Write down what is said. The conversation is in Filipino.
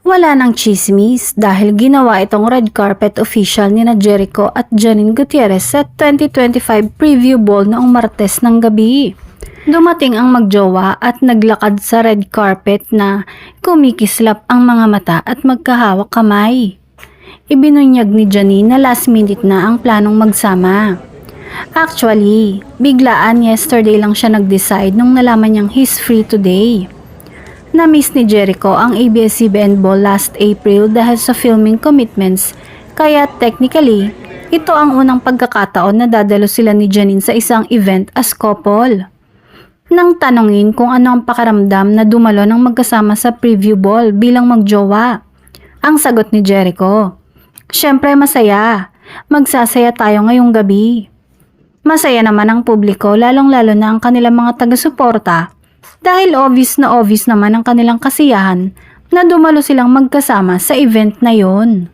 Wala nang chismis dahil ginawa itong red carpet official ni na Jericho at Janine Gutierrez sa 2025 preview ball noong Martes ng gabi. Dumating ang magjowa at naglakad sa red carpet na kumikislap ang mga mata at magkahawak kamay. Ibinunyag ni Janine na last minute na ang planong magsama. Actually, biglaan yesterday lang siya nag-decide nung nalaman niyang he's free today. Na-miss ni Jericho ang ABS-CBN Ball last April dahil sa filming commitments, kaya technically, ito ang unang pagkakataon na dadalo sila ni Janine sa isang event as couple. Nang tanungin kung ano ang pakaramdam na dumalo ng magkasama sa preview ball bilang magjowa, ang sagot ni Jericho, "Syempre masaya, magsasaya tayo ngayong gabi." Masaya naman ang publiko lalong-lalo na ang kanilang mga taga-suporta dahil obvious naman ang kanilang kasiyahan na dumalo silang magkasama sa event na yon.